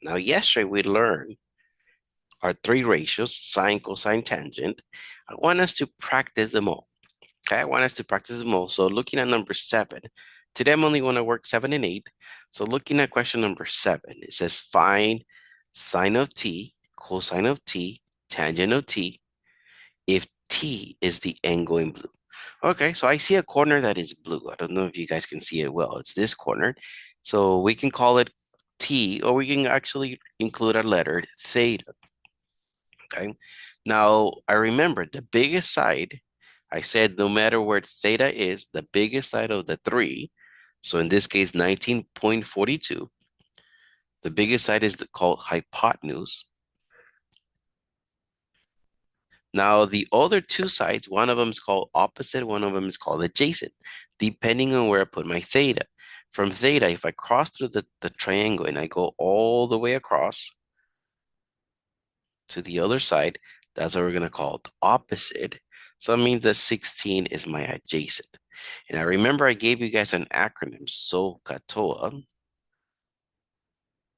Now, yesterday we learned our three ratios, sine, cosine, tangent. I want us to practice them all. Okay, I want us to practice them all. So looking at number 7, today I'm only going to work 7 and 8. So looking at question number 7, it says find sine of t, cosine of t, tangent of t, if t is the angle in blue. Okay, so I see a corner that is blue. I don't know if you guys can see it well. It's this corner. So we can call it t, or we can actually include a letter theta. Okay. Now, I remember the biggest side, I said no matter where theta is, the biggest side of the three, so in this case, 19.42, the biggest side is called hypotenuse. Now, the other two sides, one of them is called opposite, one of them is called adjacent, depending on where I put my theta. From theta, if I cross through the triangle and I go all the way across to the other side, that's what we're going to call the opposite. So it means that 16 is my adjacent. And I remember I gave you guys an acronym, SOHCAHTOA,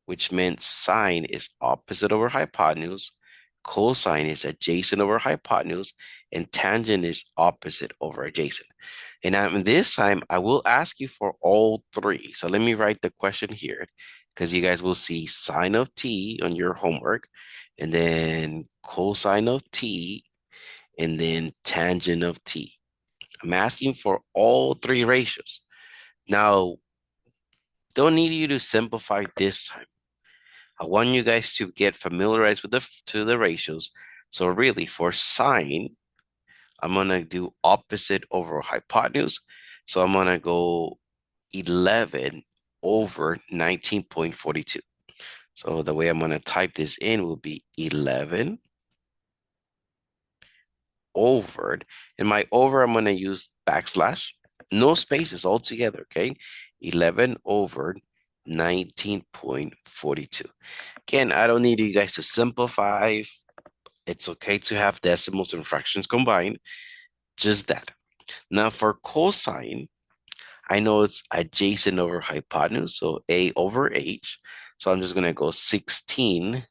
which meant sine is opposite over hypotenuse, cosine is adjacent over hypotenuse, and tangent is opposite over adjacent. And this time, I will ask you for all three. So let me write the question here, because you guys will see sine of t on your homework, and then cosine of t, and then tangent of t. I'm asking for all three ratios. Now, don't need you to simplify this time. I want you guys to get familiarized with the ratios. So really, for sine, I'm gonna do opposite over hypotenuse. So I'm gonna go 11 over 19.42. So the way I'm gonna type this in will be 11 over, and my over I'm gonna use backslash, no spaces altogether, okay? 11 over 19.42. Again, I don't need you guys to simplify. It's okay to have decimals and fractions combined, just that. Now for cosine, I know it's adjacent over hypotenuse, so A over H. So I'm just going to go 16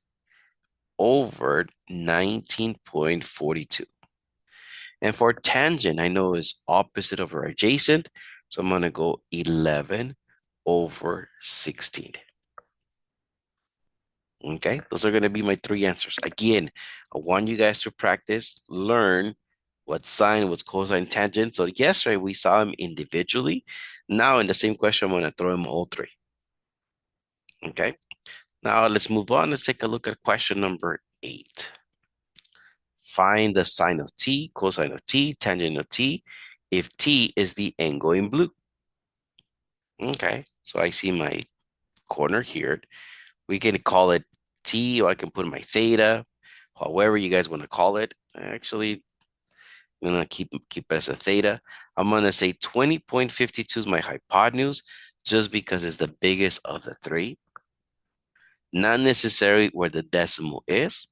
over 19.42. And for tangent, I know it's opposite over adjacent, so I'm going to go 11 over 16. Okay, those are going to be my three answers. Again, I want you guys to practice, learn what sine, what's cosine, tangent. So yesterday we saw them individually. Now in the same question, I'm going to throw them all three. Okay, now let's move on. Let's take a look at question number 8. Find the sine of t, cosine of t, tangent of t, if t is the angle in blue. Okay, so I see my corner here. We can call it t, or I can put my theta, however you guys want to call it. Actually, I'm gonna keep it as a theta. I'm gonna say 20.52 is my hypotenuse, just because it's the biggest of the three. Not necessarily where the decimal is.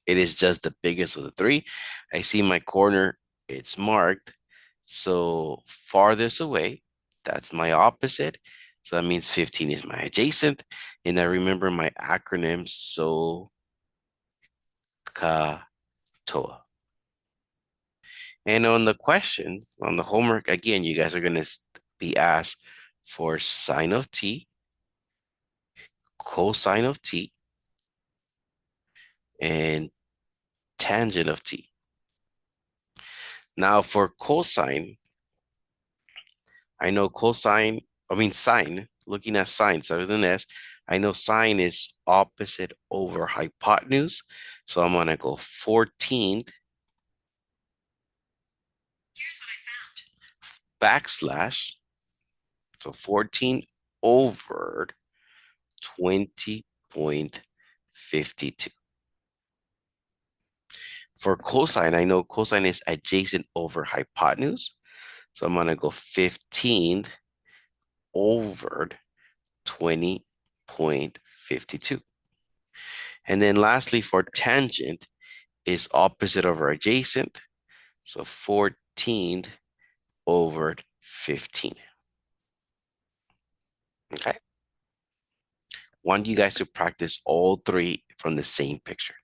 It is just the biggest of the three. I see my corner, it's marked. So farthest away, that's my opposite. So that means 15 is my adjacent. And I remember my acronym, SOHCAHTOA. And on the question, on the homework, again, you guys are going to be asked for sine of t, cosine of t, and tangent of t. Now for cosine, I know sine, looking at sine, other than S, I know sine is opposite over hypotenuse. So I'm going to go 14 backslash, so 14 over 20.52. For cosine, I know cosine is adjacent over hypotenuse. So I'm going to go 15 over 20.52. And then lastly, for tangent is opposite over adjacent. So 14 over 15. Okay. want you guys to practice all three from the same picture.